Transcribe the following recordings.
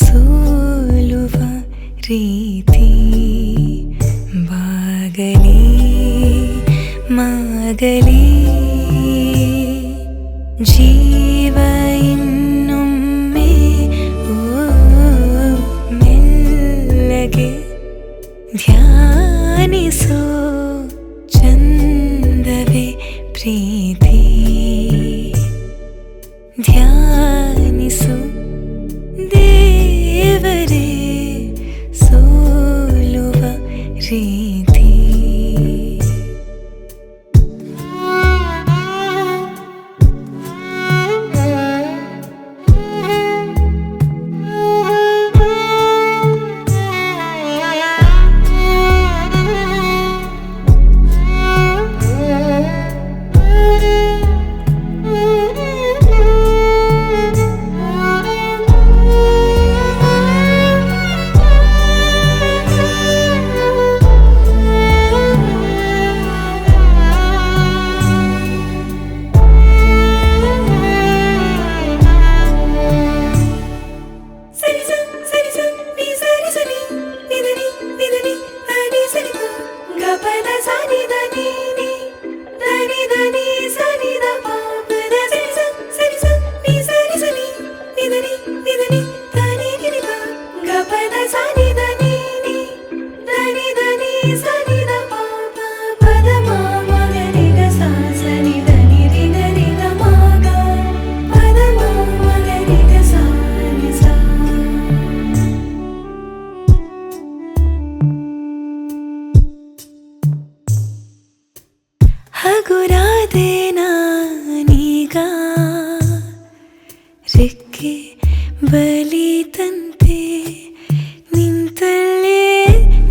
ಸೋಲುವ ರೀತಿ ಬಾಗಲಿ ಮಾಗಲಿ ಜೀವ ಇನ್ನೊಮ್ಮೆ ಮೆಲ್ಲಗೆ ಧ್ಯಾನಿಸೋ ಚಂದವೇ ಪ್ರೀತಿ ಧ್ಯಾನಿಸು ದೇವರೇ ಸೋಲುವ ರೀತಿ ಹಗುರಾದೆ ನಾನೀಗ ರೆಕ್ಕೆ ಬಲಿತಂತೆ ನಿಂತಲ್ಲೇ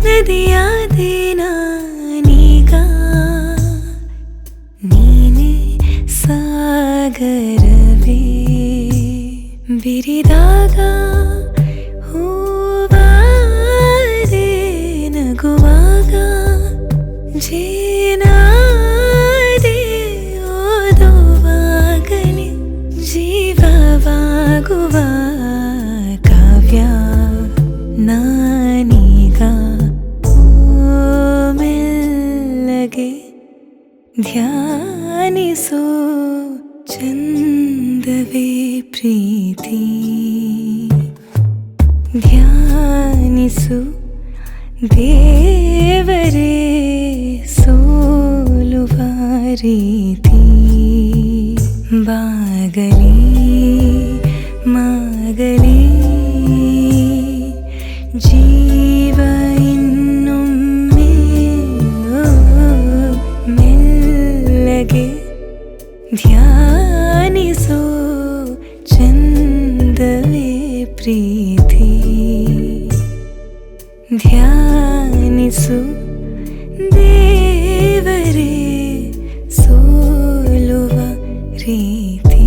ನದಿಯಾದೆ ನಾನೀಗ ನೀನೇ ಸಾಗರವೇ ಬಿರಿದಾಗ ಹೂವಾದೆ ನಗುವಾಗ ಜೇನ ಜೀವವಾಗುವ ಕಾವ್ಯ ನಾನೀಗ ಮೆಲ್ಲಗೆ ಧ್ಯಾನಿಸೋ ಚಂದವೇ ಪ್ರೀತಿ ಧ್ಯಾನಿಸು ದೇವರೇ ಸೋಲುವ ರೀತಿ ಬಾಗಲಿ ಮಾಗಲಿ ಜೀವ ಇನ್ನೊಮ್ಮೆ ಮೆಲ್ಲಗೆ ಧ್ಯಾನಿಸೋ ಚಂದವೇ ಪ್ರೀತಿ ಧ್ಯಾನಿಸು ದೇವರೇ ಸೋಲುವ ರೀತಿ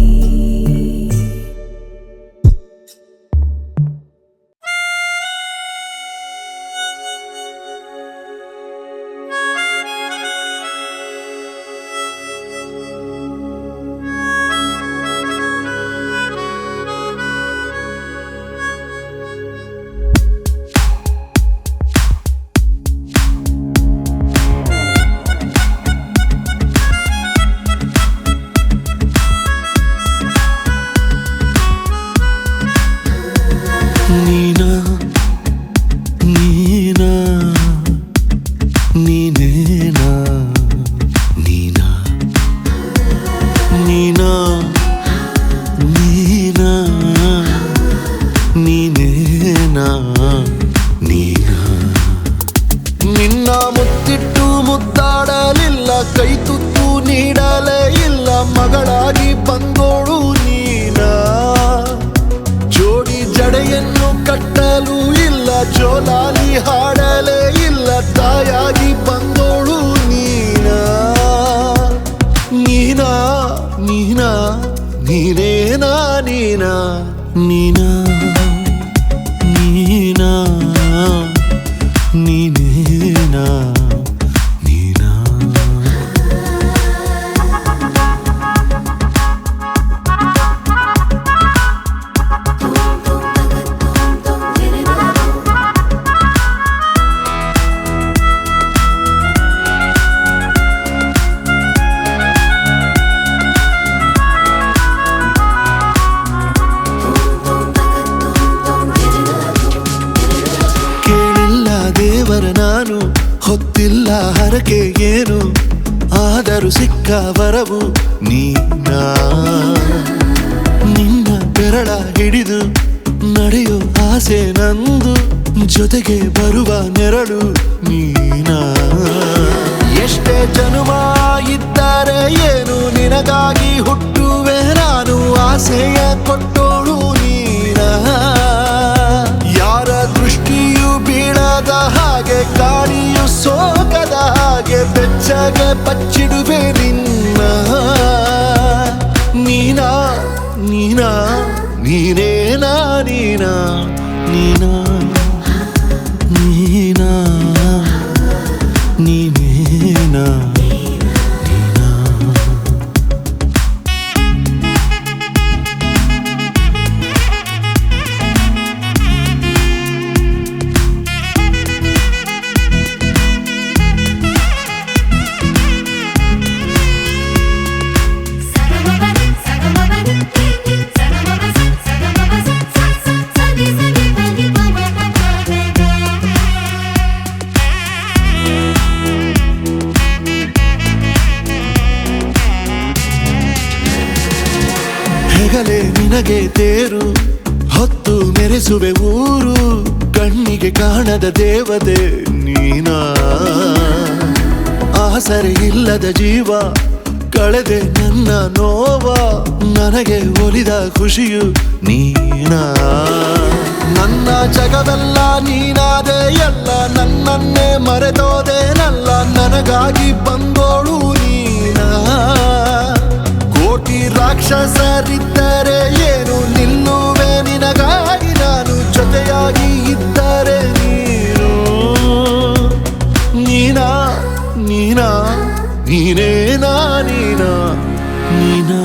ನಿನ್ನ ಮುತ್ತಿಟ್ಟು ಮುದ್ದಾಡಲಿಲ್ಲ ಕೈ ತುತ್ತು ನೀಡಲೇ ಇಲ್ಲ ಮಗಳಾಗಿ ಬಂದೋಳು ನೀನ ಜೋಡಿ ಜಡೆಯನ್ನು ಕಟ್ಟಲು ಇಲ್ಲ ಜೋಲಾಲಿ ಹಾಡಲೇ ಇಲ್ಲ ತಾಯಾಗಿ ಬಂದೋಳು ನೀನಾ ನೀನಾ ನೀನಾ ನೀನೇನಾ ನೀನಾ ನೀನಾ ನೀನಾ ನೀನೇನಾ ನೀನಾ ಹರಕೆ ಏನು ಆದರೂ ಸಿಕ್ಕ ವರವು ನೀನಾ ನಿನ್ನ ಬೆರಳ ಹಿಡಿದು ನಡೆಯೋ ಆಸೆ ನಂದು ಜೊತೆಗೆ ಬರುವ ನೆರಳು ನೀನಾ ಎಷ್ಟೇ ಜನುಮ ಇದ್ದರೆ ಏನು ನಿನಗಾಗಿ ಹುಟ್ಟುವೆ ನಾನು ಆಸೆಯ ಕೊಟ್ಟೋಳು ನೀನಾ ಯಾರ ದೃಷ್ಟಿಯು ಬೀಳದ ಹಾಗೆ ಗಾಳಿಯು ಸೋಕದ ಹಾಗೆ ಬೆಚ್ಚಗೆ ಬಚ್ಚಿಡುವೆ ನಿನ್ನ ನೀನಾ ನೀನಾ ನೀನೇನಾ ನೀನಾ ನೀನಾ ನೀನಾ ನೀನೇನಾ ಹೆಗಲೇ ನಿನಗೆ ತೇರು ಹೊತ್ತು ಮೆರೆಸುವೆ ಊರು ಕಣ್ಣಿಗೆ ಕಾಣದ ದೇವತೆ ನೀನಾ ಆಸರೆ ಇಲ್ಲದ ಜೀವ ಕಳೆದೆ ನನ್ನ ನೋವ ನನಗೆ ಒಲಿದ ಖುಷಿಯು ನೀನಾ ನನ್ನ ಜಗವೆಲ್ಲ ನೀನಾದೆ ಎಲ್ಲ ನನ್ನನ್ನೇ ಮರೆತೋದೇನಲ್ಲ ನನಗಾಗಿ ಬಂದೋಳು ನೀನಾ ಕೋಟಿ ರಾಕ್ಷಸರಿದ್ದರೆ ಏನು ನಿಲ್ಲುವೆ ನಿನಗಾಗಿ ನಾನು ಜೊತೆಯಾಗಿ ಇದ್ದರೆ ನೀನು ನೀನಾ ನೀನಾ ನೀನೇನಾ ನೀನಾ ನೀನಾ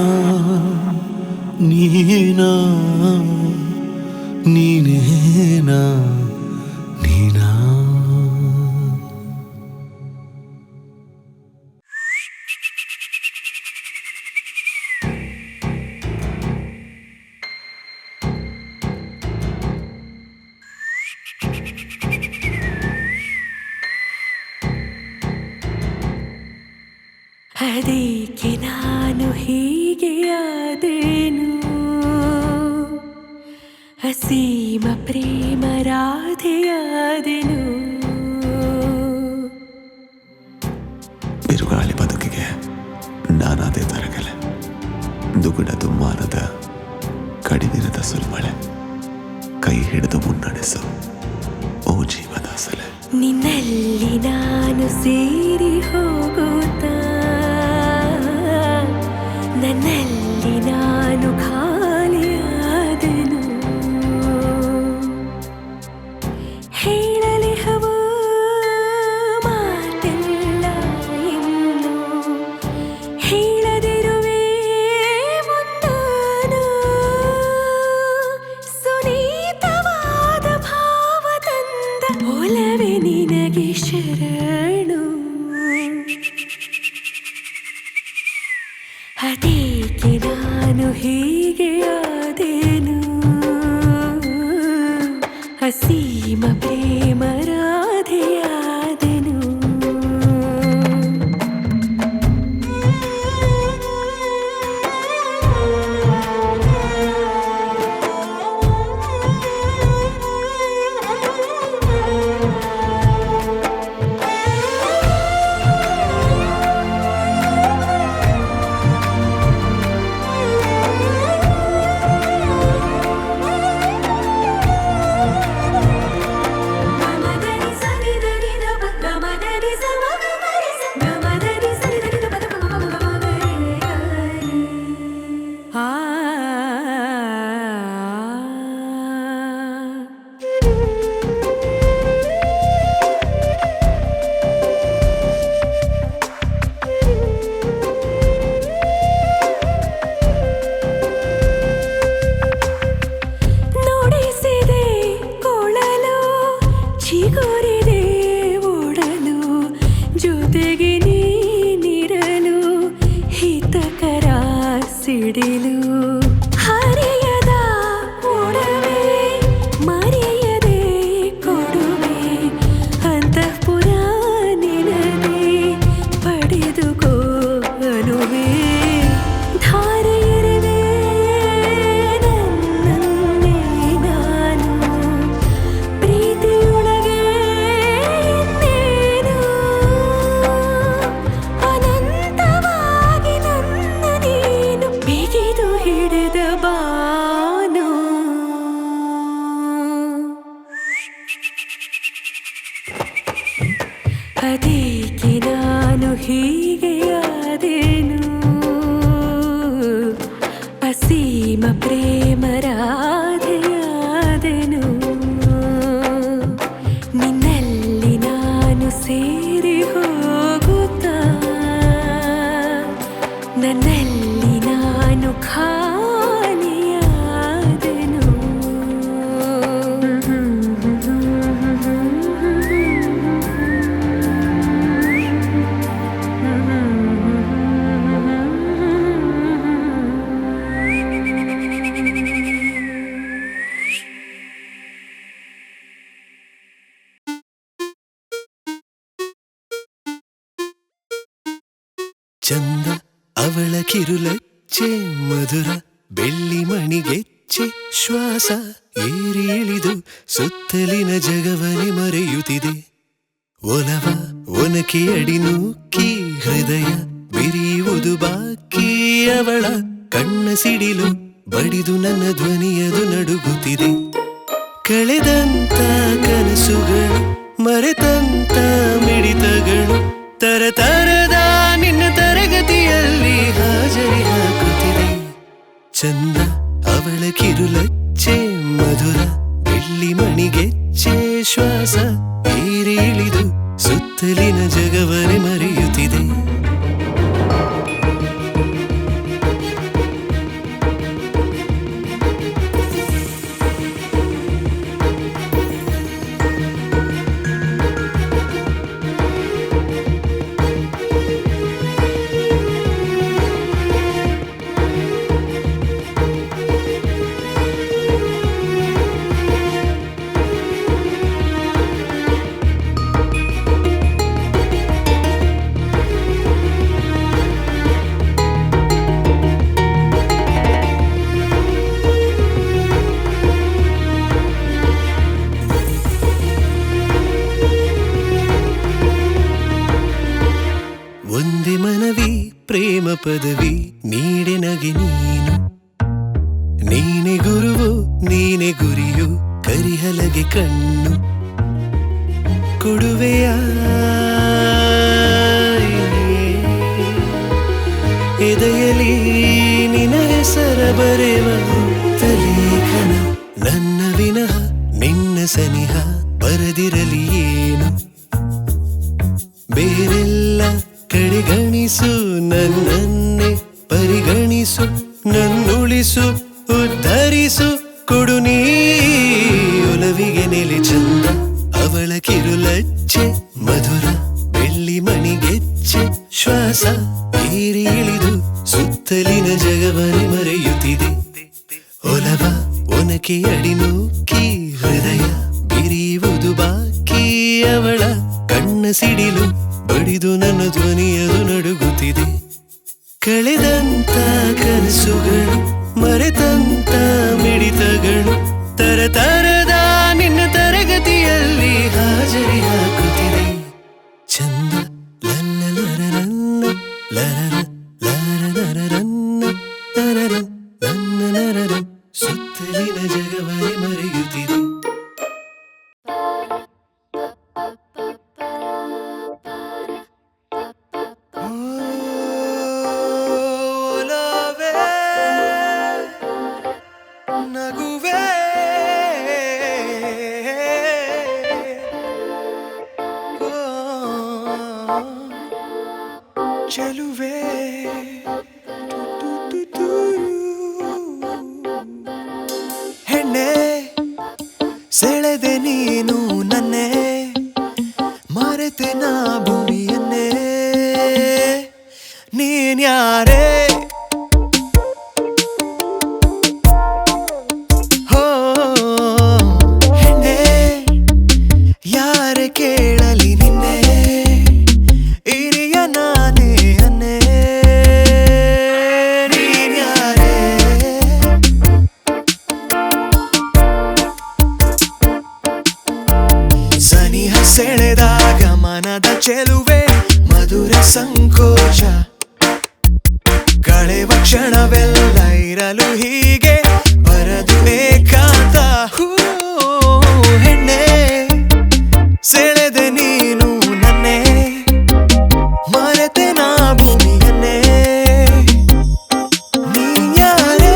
ನೀನಾ ನೀನೇನಾ ನೀನಾ ಅದಕ್ಕೆ ನಾನು ಹೀಗೆ ಆದೆನು ಅಸೀಮ ಪ್ರೇಮ ರಾಧೆಯಾದೆನು ಬಿರುಗಾಳಿ ಬದುಕಿಗೆ ನಾನಾದೇ ತರಗಲೆ ದುಗುಡ ದುಮ್ಮಾನದ ಕಡಿದಿರದ ಸುಲ್ಮಳೆ ಕೈ ಹಿಡಿದು ಮುನ್ನಡೆಸು ಓ ಜೀವದಾಸಲೆ ನಿನ್ನಲ್ಲಿ ನಾನು ಸೇರಿ ಹೋಗುತ್ತಾ ನನ್ನಲ್ಲಿ ನಾನು ಖಾಲಿಯಾದೆನು ಹೇಳಲಿ ಹವ ಮಾತೆಲ್ಲ ಇನ್ನು ಹೇಳದಿರುವೆ ಒಂದಾನು ಸುನೀತವಾದ ಭಾವ ತಂದ ಒಲವೆ ನಿನಗೆ ಶರಣು ಅದಕ್ಕೆ ನಾನು ಹೀಗೆ ಪ್ರೇಮರಾಧೆಯಾದೆನು ನಿನ್ನಲ್ಲಿ ನಾನು ಸೇರಿ ಹೋಗುತ್ತಾ ನನ್ನಲ್ಲಿ ನಾನು ಖಾಲಿಯಾದೆನು ಚಂದ ಅವಳ ಕಿರುಲಚ್ಚೆ ಮಧುರ ಬೆಳ್ಳಿ ಮಣಿಗೆಚ್ಚೆ ಶ್ವಾಸ ಏರಿ ಇಳಿದು ಸುತ್ತಲಿನ ಜಗವನೆ ಮರೆಯುತ್ತಿದೆ ಒಲವ ಒನಕೆ ಅಡಿ ನೂಕಿ ಹೃದಯ ಬಿರಿಯುವುದು ಬಾಕಿ ಅವಳ ಕಣ್ಣ ಸಿಡಿಲು ಬಡಿದು ನನ್ನ ಧ್ವನಿಯದು ನಡುಗುತ್ತಿದೆ ಕಳೆದಂತ ಕನಸುಗಳು ಮರೆತಂತ ಮಿಡಿತಗಳು ತರತರದ ನಿನ್ನ ತರಗತಿಯಲ್ಲಿ ಹಾಜರಿ ಹಾಕುತ್ತಿದೆ ಚಂದ ಅವಳ ಕಿರುಲಚ್ಚೆ ಮಧುರ ಬೆಳ್ಳಿ ಮಣಿಗೆಚ್ಚೆ ಶ್ವಾಸ ಏರಿ ಇಳಿದು ಸುತ್ತಲಿನ ಜಗವನೆ ಮರೆಯುತ್ತಿದೆ ಒಂದೇ ಮನವಿ ಪ್ರೇಮ ಪದವಿ ನೀಡೆ ನಗೆ ನೀನು ನೀನೆ ಗುರುವು ನೀನೆ ಗುರಿಯು ಕರಿಹಲಗೆ ಕಣ್ಣು ಕೊಡುವೆಯ ಎದೆಯಲಿ ನಿನ ಹೆಸರ ಬರೆವ ತಲೇಖನ ನನ್ನ ವಿನಃ ನಿನ್ನ ಸನಿಹ ಬರದಿರಲಿ ಏನು ಬೇರೆಲ್ಲ ಕಡೆಗಣಿಸು ನನ್ನನ್ನೇ ಪರಿಗಣಿಸು ನನ್ನುಳಿಸು ಉದ್ಧರಿಸು ಕೊಡು ನೀ ಒಲವಿಗೆ ನೆಲೆ ಚಂದ ಅವಳ ಕಿರುಲಚ್ಚೆ ಮಧುರ ಬೆಳ್ಳಿ ಮಣಿಗೆಚ್ಚೆ ಶ್ವಾಸ ಏರಿ ಇಳಿದು ಸುತ್ತಲಿನ ಜಗವನೆ ಮರೆಯುತ್ತಿದೆ ಒಲವ ಒನಕೆ ಅಡಿ ನೂಕಿ ಹೃದಯ ಬಿರಿಯುವುದು ಬಾಕಿ ಅವಳ ಕಣ್ಣ ಸಿಡಿಲು ಬಡಿದು ನನ್ನ ಧ್ವನಿಯದು ನಡುಗುತ್ತಿದೆ ಕಳೆದಂತ ಕನಸುಗಳು ಮರೆತಂತ ಮಿಡಿತಗಳು ತರತರದ ನಿನ್ನ ತರಗತಿಯಲ್ಲಿ ಹಾಜರಿ ಹಾಕುತ್ತಿದೆ ಚಂದ ಲಲ್ಲಲರರನ್ನ ಲರರ ಲರರರನ್ನ ಲರರ ನನ್ನ ನರರ ಸುತ್ತಲಿನ ಜಗವನೆ ಮರೆಯುತ್ತಿದೆ ನಗುವೆ ಚೆಲುವೆ ಹೆಣ್ಣೆ ಸೆಳೆದೆ ನೀನು ನನ್ನೇ ಮರೆತೆ ನಾ ಭೂಮಿಯನ್ನೇ ನೀನ್ಯಾರೇ ಕೇಳಲಿ ನಿನ್ನೆ ಇರಿಯ ನಾನೇ ಅನ್ನೇ ನೀನ್ಯಾರೇ ಸನಿಹ ಸೆಳೆದಾಗ ಮನದ ಚೆಲುವೆ ಮಧುರ ಸಂಕೋಚ ಕಳೆವ ಕ್ಷಣವೆಲ್ಲ ಇರಲು ಹೀಗೆ ಬರದು ಏಕಾಂತ ಹೆಣ್ಣೆ ಸೆಳೆದೆ ನೀನು ನನ್ನೇ ಮರೆತೆ ನಾ ಭೂಮಿಯನ್ನೇ ನೀನ್ಯಾರೇ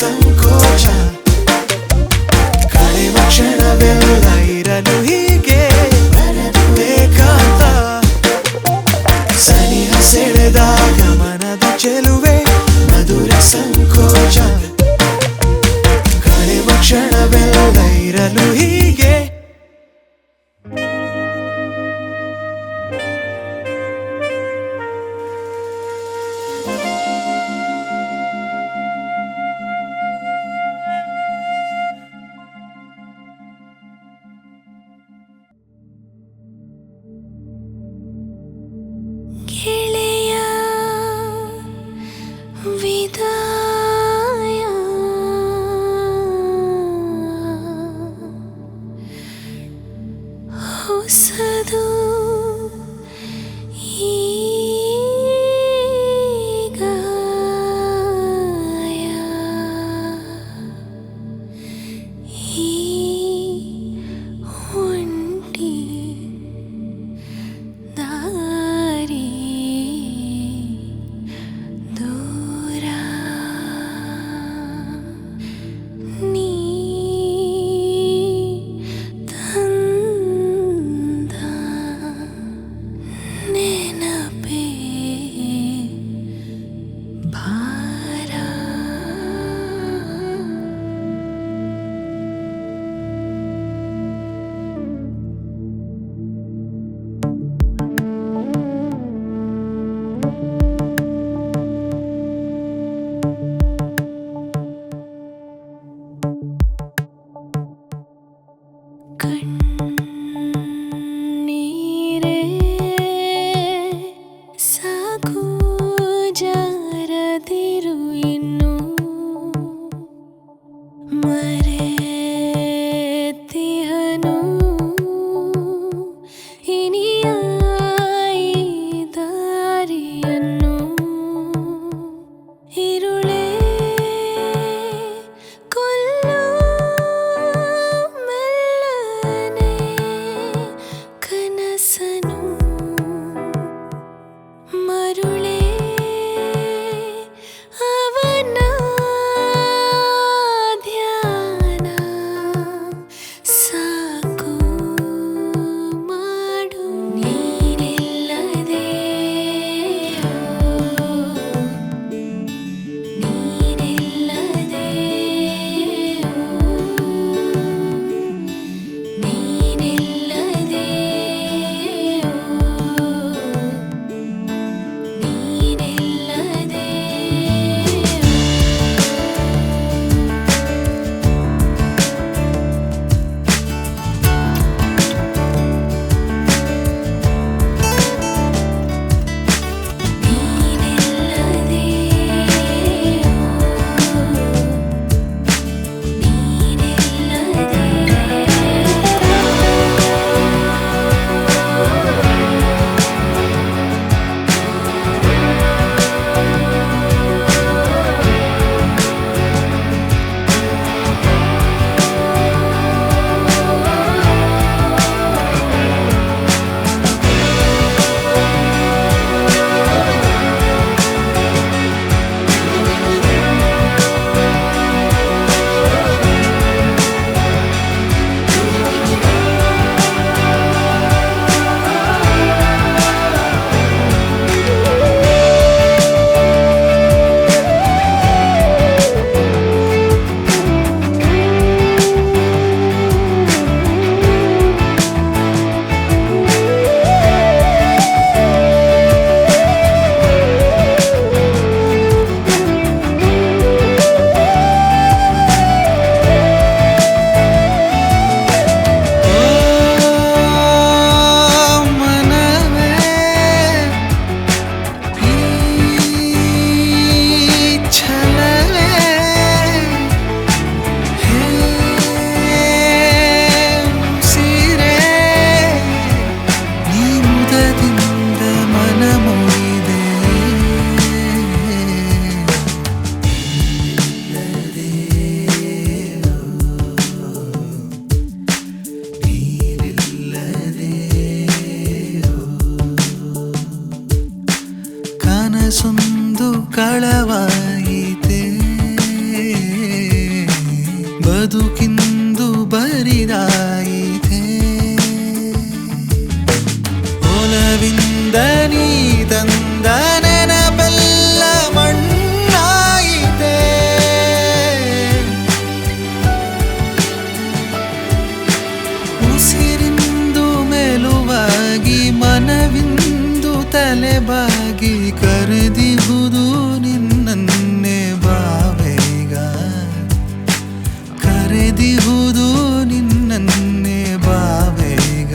ಸಂಕೋಚ ಕಳೆವ ಕ್ಷಣವೆಲ್ಲ ಇರಲು ಹೀಗೆ ಏಕಾಂತ ಸನಿಹ ಸೆಳೆದಾಗ ಮನದ ಚೆಲುವೆ ಮಧುರ ಸಂಕೋಚ ಕಳೆವ ಕ್ಷಣವೆಲ್ಲ ಇರಲು ಹೀಗೆ ಮನವಿಂದ ನೀ ತಂದ ನೆನಪೆಲ್ಲ ಮಣ್ಣಾಯಿತೆ. ಉಸಿರಿಂದು ಮೆಲುವಾಗಿ ಮನವಿಂದು ತಲೆಬಾಗಿ ಕರೆದಿಹುದು ನಿನ್ನನ್ನೇ ಬಾವೇಗ, ಕರೆದಿಹುದು ನಿನ್ನನ್ನೇ ಬಾವೇಗ.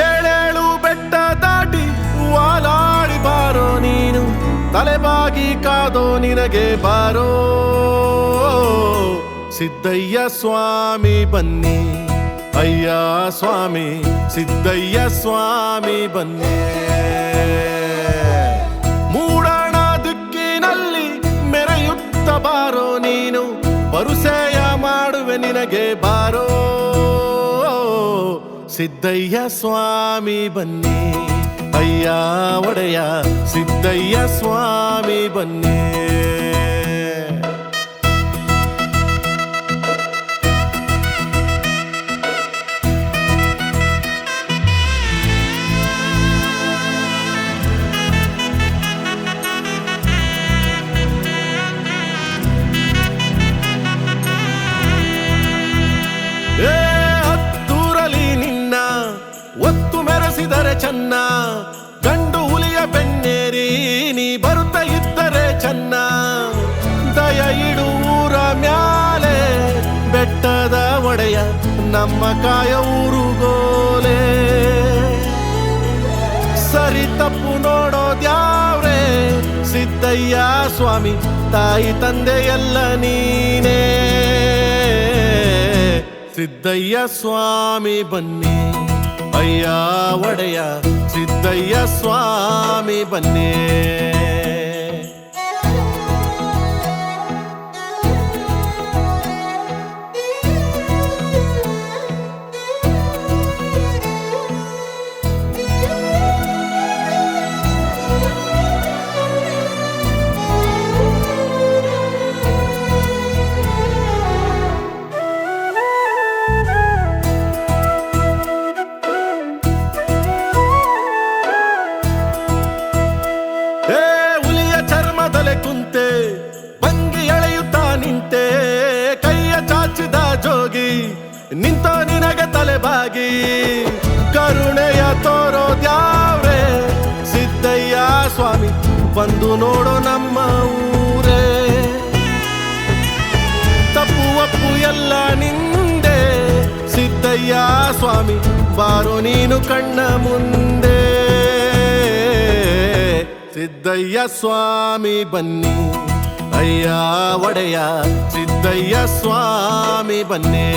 ಏಳೇಳು ಬೆಟ್ಟ ದಾಟಿ ವಾಲಾಡಿ ಬಾರೋ ನೀನು, ತಲೆಬಾಗಿ ಕಾದೋ ನಿನಗೆ ಬಾರೋ ಸಿದ್ದಯ್ಯ ಸ್ವಾಮಿ ಬನ್ನಿ, ಅಯ್ಯ ಸ್ವಾಮಿ ಸಿದ್ದಯ್ಯ ಸ್ವಾಮಿ ಬನ್ನಿ. ಮೂಡಣ ದಿಕ್ಕಿನಲ್ಲಿ ಮೆರೆಯುತ್ತ ಬಾರೋ ನೀನು, ಬರುಸೆಯ ಮಾಡುವೆ ನಿನಗೆ ಬಾರೋ ಸಿದ್ದಯ್ಯ ಸ್ವಾಮಿ ಬನ್ನಿ, ಅಯ್ಯ ಒಡೆಯ ಸಿದ್ದಯ್ಯ ಸ್ವಾಮಿ ಬನ್ನಿ. ಒತ್ತು ಮೆರೆಸಿದರೆ ಚೆನ್ನ, ಗಂಡು ಹುಲಿಯ ಬೆನ್ನೇರಿ ನೀ ಬರುತ್ತ ಇದ್ದರೆ ಚೆನ್ನ. ದಯ ಇಡು ಊರ ಮ್ಯಾಲೆ ಬೆಟ್ಟದ ಒಡೆಯ ನಮ್ಮ ಕಾಯ ಊರುಗೋಲೆ. ಸರಿ ತಪ್ಪು ನೋಡೋದ್ಯಾವ್ರೆ ಸಿದ್ದಯ್ಯ ಸ್ವಾಮಿ, ತಾಯಿ ತಂದೆ ಎಲ್ಲ ನೀನೇ ಸಿದ್ದಯ್ಯ ಸ್ವಾಮಿ ಬನ್ನಿ, ಅಯ್ಯ ಒಡೆಯ ಸಿದ್ದಯ್ಯ ಸ್ವಾಮಿ ಬನ್ನಿ. ಕುಂತೆ ಬಂಗಿ ಎಳೆಯುತ್ತಾ ನಿಂತೆ, ಕೈಯ ಚಾಚಿದ ಜೋಗಿ ನಿಂತ ನಿನಗೆ ತಲೆಬಾಗಿ. ಕರುಣೆಯ ತೋರೋದ್ಯಾವ್ರೆ ಸಿದ್ದಯ್ಯ ಸ್ವಾಮಿ, ಬಂದು ನೋಡೋ ನಮ್ಮ ಊರೇ. ತಪ್ಪು ಒಪ್ಪು ಎಲ್ಲ ನಿಂದೆ ಸಿದ್ದಯ್ಯ ಸ್ವಾಮಿ, ಬಾರೋ ನೀನು ಕಣ್ಣ ಮುಂದೆ ಸಿದ್ದಯ್ಯ ಸ್ವಾಮಿ ಬನ್ನಿ, ಅಯ್ಯ ಒಡೆಯ ಸಿದ್ದಯ್ಯ ಸ್ವಾಮಿ ಬನ್ನೇ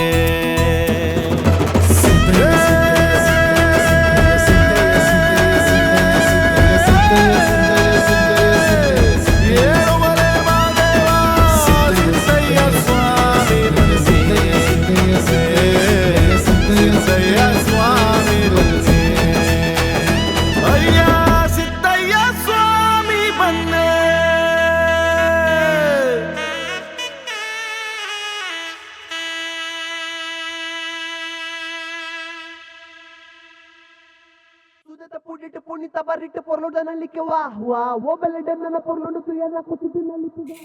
ಏಳುಮಲೆ ಮಾದೇವ ಸಿದ್ದಯ್ಯ ಸ್ವಾಮಿ ಬನ್ನಿ ಸಿದ್ದಯ್ಯ ಸ್ವಾಮಿ ಬನ್ನಿ ಅಯ್ಯ ಸಿದ್ದಯ್ಯ ಸ್ವಾಮಿ ಬನ್ನೇ Pudite punita barrite por lo dan ali que va o bele dana por lo tu ya na kutu na li tuga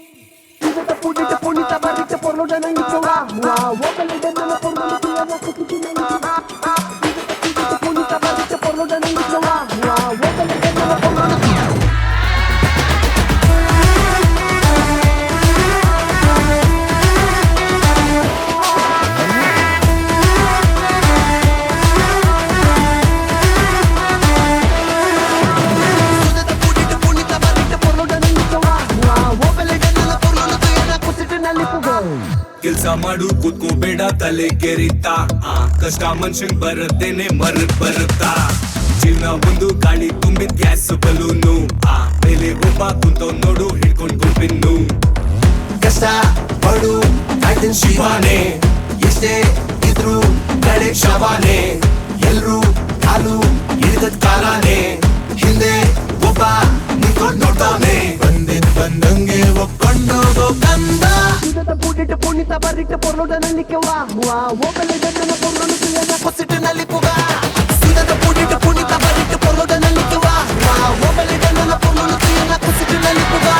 Sudata pudite punita barrite por lo dan ali que va o bele dana por lo tu ya na kutu na li tuga Sudata pudite punita barrite por lo dan ali que va o bele dana por lo tu ಕೆಲ್ಸ ಮಾಡು ಕೂತ್ಕೋಬೇಡ ತಲೆ ಕೆರಿತಾ ಕಷ್ಟ ಮನುಷ್ಯಂಗ್ ಬರುತ್ತೇನೆ ಮರಕ್ ಬರುತ್ತಾ ಜೀವನ ಒಂದು ಗಾಳಿ ತುಂಬಿದ್ ಗ್ಯಾಸ್ ಬಲೂನು ಮೇಲೆ ಒಬ್ಬ ಕುಂತೋ ನೋಡು ಹಿಡ್ಕೊಂಡ್ ಗುಂಪಿನ್ನು ಕಷ್ಟ ಪಡು ಕಾಯ್ತಿನ್ ಶಿವಾನೆ ಎಷ್ಟೇ ಇದ್ರು ಕಡೆ ಶವಾನೆ ಎಲ್ರು ಕಾಲು ಹಿಡಿದದ್ ಕಾಲಾನೆ ಹಿಂದೆ ಒಬ್ಬ ನಿಂತ್ಕೊಂಡ್ ನೋಡ್ತಾನೆ ಬಂದಂಗೆ ಒಪ್ಕೊಂಡೋಗೋ ಕಂದ Sudata pudite punita barrite por lo dan ali que va o bele dana por lo tu ya na kutu na li tuga Sudata pudite punita barrite por lo dan ali que va o bele dana por lo tu ya na kutu na li tuga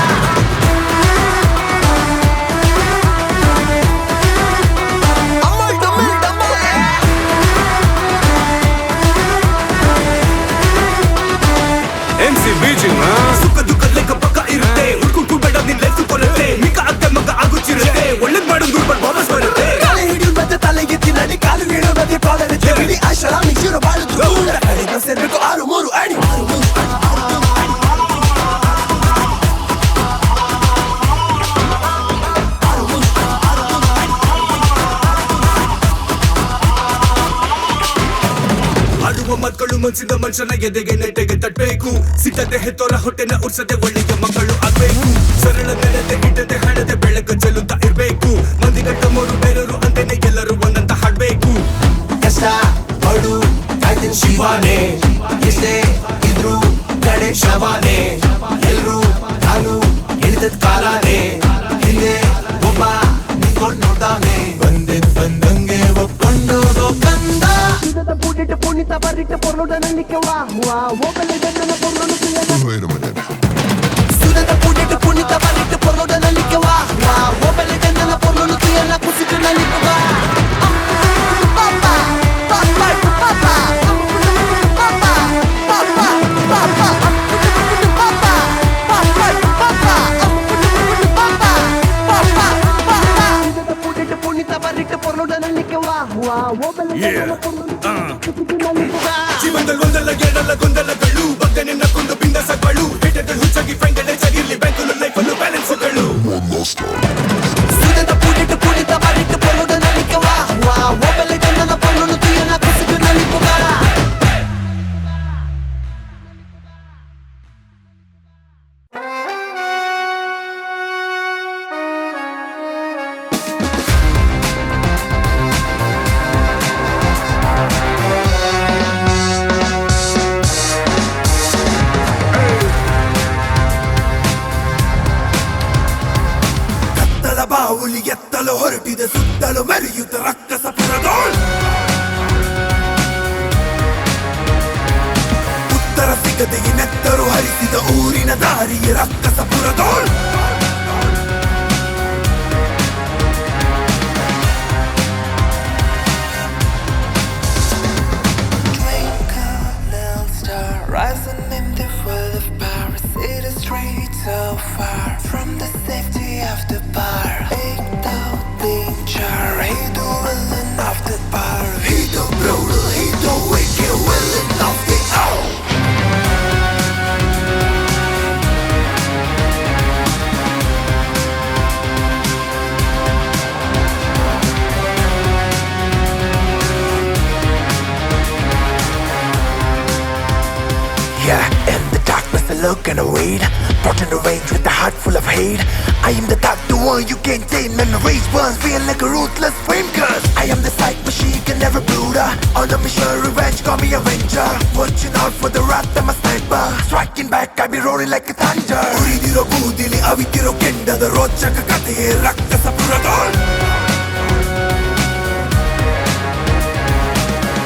MC Beijing ಸುಖ ದುಃಖ ಲೆಕ್ಕ ಪಕ್ಕ ಇರುತ್ತೆ ಹುಡ್ಕೊಂಡು ಬೇಡ ನಿನ್ life ಕೊರತೆ ಮಿಕ್ಕ ಅತ್ತೆ ಮಗ ಆಗುತ್ತಿರುತ್ತೆ ಒಳ್ಳೇದ್ ಮಾಡು ದುರ್ಬಲ್ ವಾಪಸ್ ಬರುತ್ತೆ ಕಾಲು ಹಿಡಿಯು ಮತ್ತೆ ತಲೆಗೆ ತಿನ್ನಡಿ ಕಾಲು ಹಿಡಿಯು ಮತ್ತೆ ಕಾಲರಿಗೆ ಬಿಡಿ ಆಶರಾಮಿ ಜೀರೋ ಬಾಳುದು ಕಡೆಗೆ ಸೇರ್ಬೇಕು 6-3 ಅಡಿ ಆಡುವ ಮಕ್ಕಳು ಮನ್ಸಿಂದ ಮನುಷ್ಯನ ಎದೆಗೆ ನೆಟ್ಟಗೆ ತಟ್ಟಬೇಕು ಸಿಟ್ಟತೆ ಹೆತ್ತೋರ ಹೊಟ್ಟೆನ ಉರ್ಸದೆ ಒಳ್ಳೆಯ ಮಕ್ಕಳು ಆಗ್ಬೇಕು ಸರಳ ನೆಲತೆ ಹಿಟ್ಟತೆ ಹಣತೆ ಬೆಳಕ ಚೆಲ್ಲುತ್ತಾ ಇರ್ಬೇಕು ಮಂದಿ ಕಟ್ಟ ಮೂರು ಬೇರೆಯವರು ಅಂತೆನೆ ಎಲ್ಲರೂ ಒಂದಂತ ಹಾಡ್ಬೇಕು ಕಷ್ಟ ಪಡು ಕಾಯ್ತಿನ್ ಶಿವಾನೆ ಎಷ್ಟೇ ಇದ್ರು ಕಡೆ ಶವಾನೆ ಎಲ್ರು ಕಾಲು ಹಿಡಿದದ್ ಕಾಲಾನೆ ಹಿಂದೆ ಒಬ್ಬ ನಿಂತ್ಕೊಂಡ್ ನೋಡ್ತಾನೆ ಬಂದಂಗೆ ಒಪ್ಕೊಂಡೋಗೋ ಕಂದ Sudata pudite punita barrite por lo dan ali que va o bele dana por lo tu ya na Wait a minute. Sudata pudite punita barrite por lo dan ali que va o bele dana por lo tu ya na kutu na li tuga Papa papa papa papa papa papa Sudata pudite punita barrite por lo dan ali que va o bele dana por lo tu ya na kutu na li tuga ಜೀವನದಲ್ಲಿ ಒಂದಲ್ಲ ಎರಡಲ್ಲ ಗೊಂದಲಗಳು ಬಗ್ಗೆ ನಿನ್ನ ಕೊಂದು ಬಿಂದಸಗಳು ಹೇಟಗಳು ಹುಚ್ಚಾಗಿ friend ಹೆಚ್ಚಾಗಿರ್ಲಿ ಬ್ಯಾಂಕಲ್ಲಿ ಲೈಫಲ್ಲೂ ಬ್ಯಾಲೆನ್ಸ್ಗಳು Sudata pudite punita barrite por lo dan ali que va o bele dana por lo tu ya na kutu na li tuga ಕತ್ತಲ ಬಾವುಲಿ ಎತ್ತಲು ಹೊರಟಿದೆ ಸುತ್ತಲೂ ಮೆರೆಯುತ್ತ ರಕ್ಕಸ ಪುರದೋಳ್ ಉತ್ತರ ಸಿಗದೆ ನೆತ್ತರು ಹರಿಸಿದ ಊರಿನ ದಾರಿಯ ರಕ್ಕಸ ಪುರದೋಳ್ Rising in the world of Paris, it is straight so far from the safety of the bar. Ain't no danger, he do well enough the bar. He do brutal, he do wicked, well enough the hour. look and I wait. Brought in the range with a heart full of hate. I am the type to one you can't tame. Memories burns, feel like a ruthless flame. Cause I am the psych machine, can never brood. On a mission, revenge, call me Avenger. Watching out for the wrath, I'm a sniper. Striking back, I be roaring like a thunder. ಉರಿದಿರೋ ಬೂದಿಲಿ ಅವಿತಿರೋ ಕೆಂಡದ ರೋಚಕ ಕಥೆಯೇ ರಕ್ತ ಸಪುರದೋಳ್.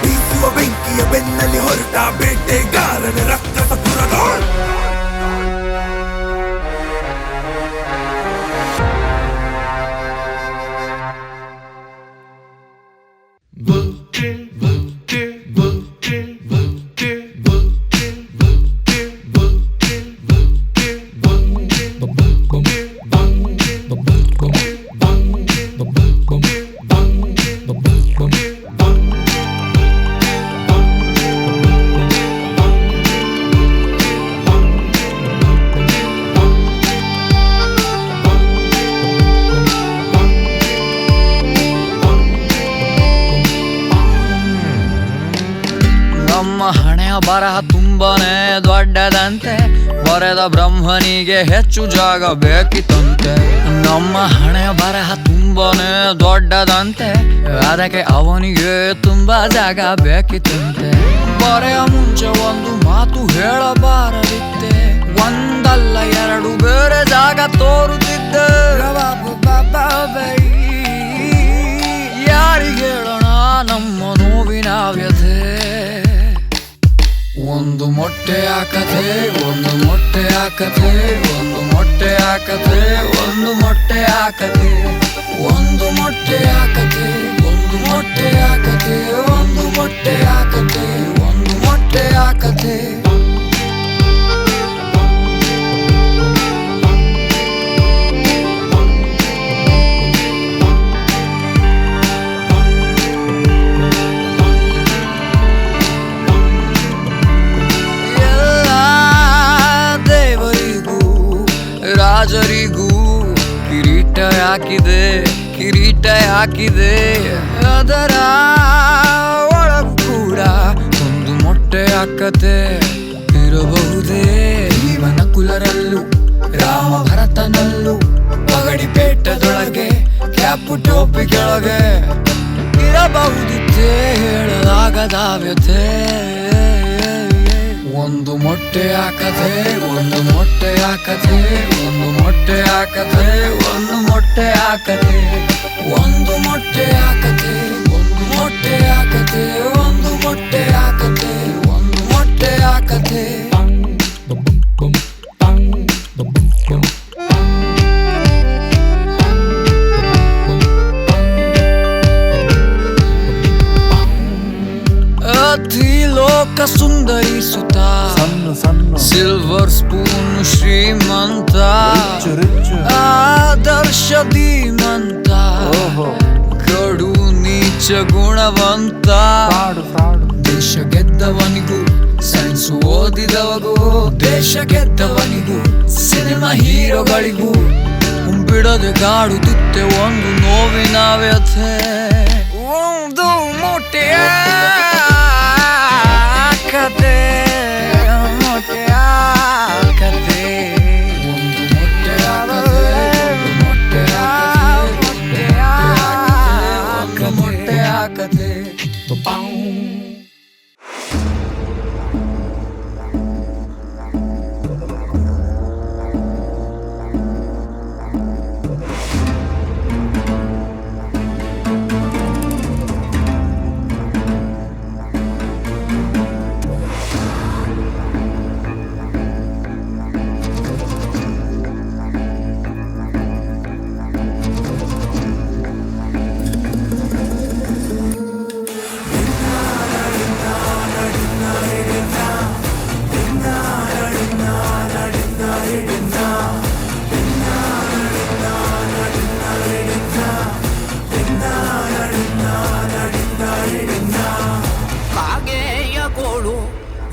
ಬೀಸುವ ಬೆಂಕಿಯ ಬೆನ್ನಲ್ಲಿ ಹೊರಟ ಬೇಟೆಗಾರನ ರಕ್ತ ಸಪುರದೋಳ್. ನಮ್ಮ ಹಣೆಯ ಬರಹ ತುಂಬಾನೇ ದೊಡ್ಡದಂತೆ, ಬರೆದ ಬ್ರಹ್ಮನಿಗೆ ಹೆಚ್ಚು ಜಾಗ ಬೇಕಿತ್ತಂತೆ. ನಮ್ಮ ಹಣೆಯ ಬರಹ ತುಂಬಾನೇ ದೊಡ್ಡದಂತೆ, ಅದಕ್ಕೆ ಅವನಿಗೆ ತುಂಬಾ ಜಾಗ ಬೇಕಿತ್ತಂತೆ. ಬರೆಯ ಮುಂಚೆ ಒಂದು ಮಾತು ಹೇಳಬಾರದಿತ್ತೆ, ಒಂದಲ್ಲ ಎರಡು ಬೇರೆ ಜಾಗ ತೋರುತ್ತಿದ್ದೆ. ಯಾರಿಗೆ ಹೇಳೋಣ ನಮ್ಮ ನೋವಿನ ವ್ಯಥೆ? ಒಂದು ಮೊಟ್ಟೆಯ ಕಥೆ, ಒಂದು ಮೊಟ್ಟೆಯ ಕಥೆ, ಒಂದು ಮೊಟ್ಟೆಯ ಕಥೆ, ಒಂದು ಮೊಟ್ಟೆಯ ಕಥೆ, ಒಂದು ಮೊಟ್ಟೆಯ ಕಥೆ, ಒಂದು ಮೊಟ್ಟೆಯ ಕಥೆ, ಒಂದು ಮೊಟ್ಟೆಯ ಕಥೆ, ಒಂದು ಮೊಟ್ಟೆಯ ಕಥೆ. ರಾಜರಿಗೂ ಕಿರೀಟ ಹಾಕಿದೆ, ಕಿರೀಟ ಹಾಕಿದೆ, ಅದರ ಒಳಗೂ ಕೂಡ ಒಂದು ಮೊಟ್ಟೆಯ ಕಥೆ ಇರಬಹುದೇ. ಜೀವನ ಕುಲರಲ್ಲೂ ರಾಮ ಭರತನಲ್ಲೂ ಪಗಡಿ ಪೇಟದೊಳಗೆ ಕ್ಯಾಪು ಟೋಪಿ ಕೆಳಗೆ ಇರಬಹುದಿತ್ತೆ ಹೇಳಲಾಗದ ವ್ಯಥೆ. ಒಂದು ಮೊಟ್ಟೆಯ ಕಥೆ, ಒಂದು ಮೊಟ್ಟೆಯ ಕಥೆ, ಒಂದು ಮೊಟ್ಟೆಯ ಕಥೆ, ಒಂದು ಮೊಟ್ಟೆಯ ಕಥೆ, ಒಂದು ಮೊಟ್ಟೆಯ ಕಥೆ, ಒಂದು ಮೊಟ್ಟೆಯ ಕಥೆ, ಒಂದು ಮೊಟ್ಟೆಯ ಕಥೆ, ಒಂದು ಮೊಟ್ಟೆಯ ಕಥೆ. ಅತಿ ಲೋಕ ಸುಂದರಿಸುತ್ತ ಸಿಲ್ವರ್ ಸ್ಪೂನ್ ಶ್ರೀಮಂತ, ಆದರ್ಶ ಧೀಮಂತ, ಕಡು ನೀಚ ಗುಣವಂತ. ದೇಶ ಗೆದ್ದವನಿಗೂ ಸೈನ್ಸ್ ಓದಿದವಗೂ, ದೇಶ ಗೆದ್ದವನಿಗೂ ಸಿನಿಮಾ ಹೀರೋಗಳಿಗೂ ಬಿಡದೆ ಕಾಡುತ್ತಿತ್ತೆ ಒಂದು ನೋವಿನ ವ್ಯಥೆ. ಒಂದು ಮೊಟ್ಟೆಯ ಕಥೆ, ಮೊಟ್ಟೆಯ ಕಥೆ, ಒಂದು ಮೊಟ್ಟೆಯ ಕಥೆ, ಮೊಟ್ಟೆಯ ಕಥೆ.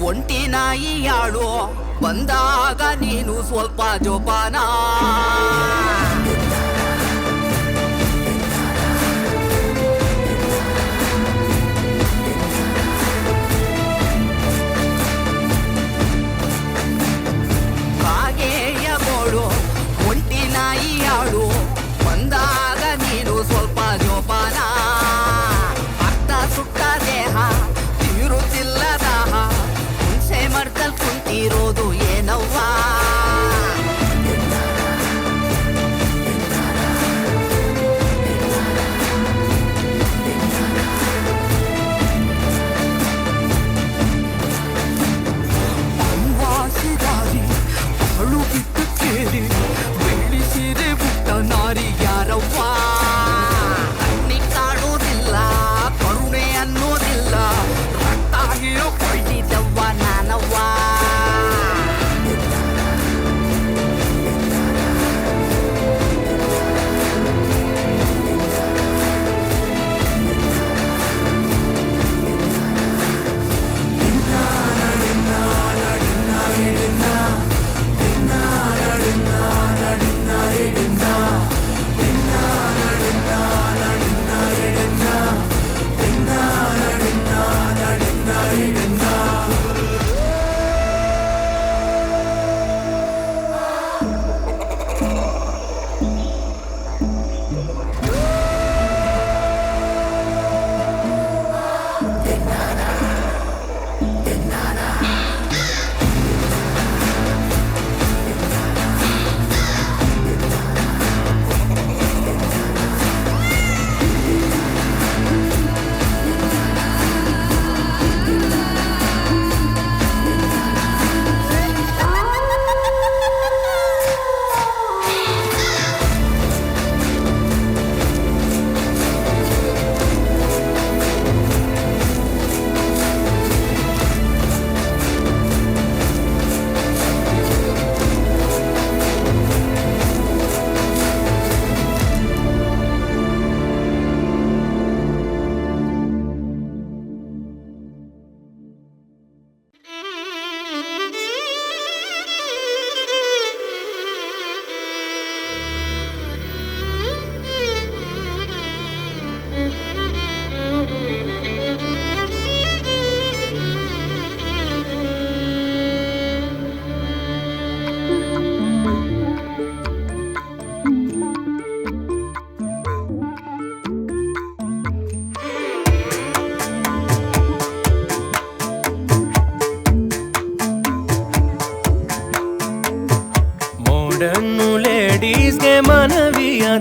ಒಂಟಿ ನಾಯಿಯಾಳು ಬಂದಾಗ ನೀನು ಸ್ವಲ್ಪ ಜೋಪಾನ.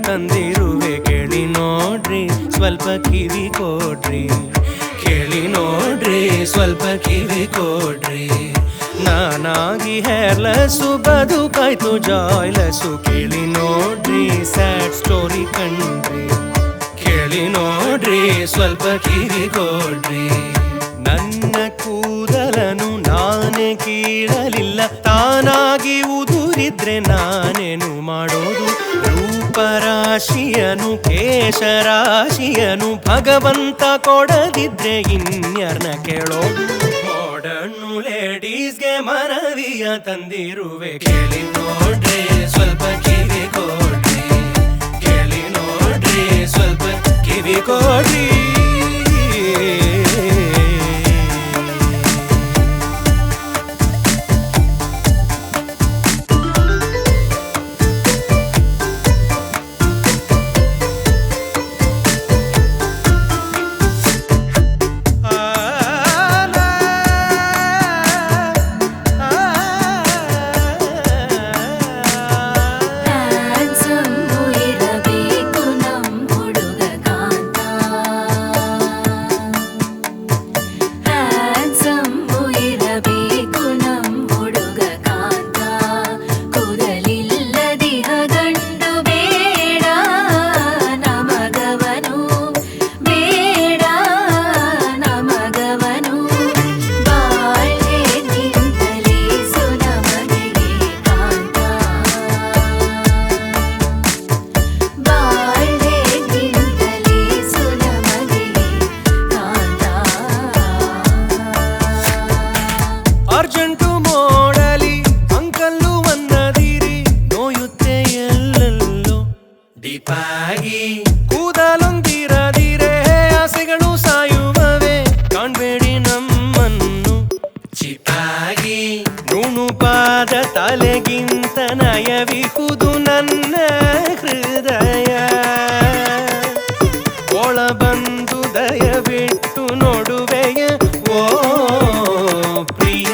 ತಂದಿರುವೆ ಕೇಳಿ ನೋಡ್ರಿ ಸ್ವಲ್ಪ ಕಿವಿ ಕೊಡ್ರಿ ಕೇಳಿ ನೋಡ್ರಿ ಸ್ವಲ್ಪ ಕಿವಿ ಕೊಡ್ರಿ ನಾನಾಗಿ ಹೇರ್ಲೆಸ್ಸು ಬದುಕಾಯ್ತು ಜಾಯ್ಲೆಸ್ಸು ಕೇಳಿ ನೋಡ್ರಿ ಸ್ಯಾಡ್ ಸ್ಟೋರಿ ಕಣ್ರಿ ಕೇಳಿ ನೋಡ್ರಿ ಸ್ವಲ್ಪ ಕಿವಿ ಕೊಡ್ರಿ ನನ್ನ ಕೂದಲನು ನಾನೇ ಕೀಳಲಿಲ್ಲ ತಾನಾಗಿ ಉದುರಿದ್ರೆ ನಾನೇನು ಮಾಡೋದು ರೂಪರಾಶಿಯನು ಕೇಶರಾಶಿಯನು ಭಗವಂತ ಕೊಡದಿದ್ರೆ ಇನ್ಯಾರ್ನ ಕೇಳೋದು ಮಾಡರ್ನು ಲೇಡೀಸ್ಗೆ ಮನವಿಯ ತಂದಿರುವೆ ಕೇಳಿ ನೋಡ್ರಿ ಸ್ವಲ್ಪ ಕಿವಿ ಕೊಡ್ರಿ ಕೇಳಿ ನೋಡ್ರಿ ಸ್ವಲ್ಪ ಕಿವಿ ಕೊಡ್ರಿ ಅರ್ಜೆಂಟು ಮೋಡಲಿ ಅಂಕಲ್ಲು ಅನ್ನದಿರಿ ನೋಯುತ್ತೆ ಎಲ್ಲೆಲ್ಲೋ ದೀಪಾಗಿ ಕೂದಲೊಂದಿರದಿರೆ ಆಸೆಗಳು ಸಾಯುವವೆ ಕಾಣ್ಬೇಡಿ ನಮ್ಮನ್ನು ಚಿಪಾಗಿ ನುಣುಪಾದ ತಲೆಗಿಂತ ನಯವಿಹುದು ನನ್ನ ಹೃದಯ ಒಳ ಬಂದು ದಯವಿಟ್ಟು ನೋಡುವೆಯ ಓ ಪ್ರಿಯ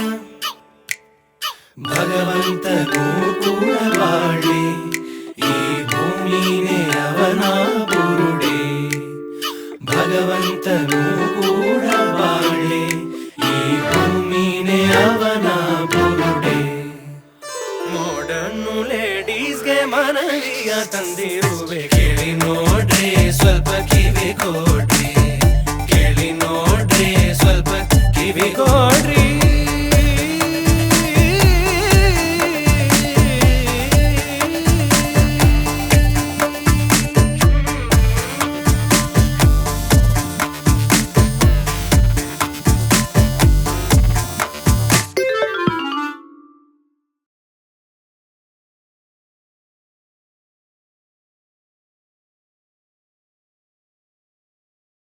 ಭಗವಂತನು ಕೂಡ ಬಾಳಿ ಈ ಭೂಮಿನೇ ಅವನ ಬುರುಡೆ ಭಗವಂತನು ಕೂಡ ಬಾಳಿ ಈ ಭೂಮಿನೇ ಅವನ ಬುರುಡೆ ಮಾಡರ್ನು ಲೇಡೀಸ್ಗೆ ಮನವಿಯ ತಂದಿರುವೆ ಕೇಳಿ ನೋಡ್ರಿ ಸ್ವಲ್ಪ ಕಿವಿ ಕೊಡ್ರಿ ಕೇಳಿ ನೋಡ್ರಿ ಸ್ವಲ್ಪ ಕಿವಿ ಕೊಡ್ರಿ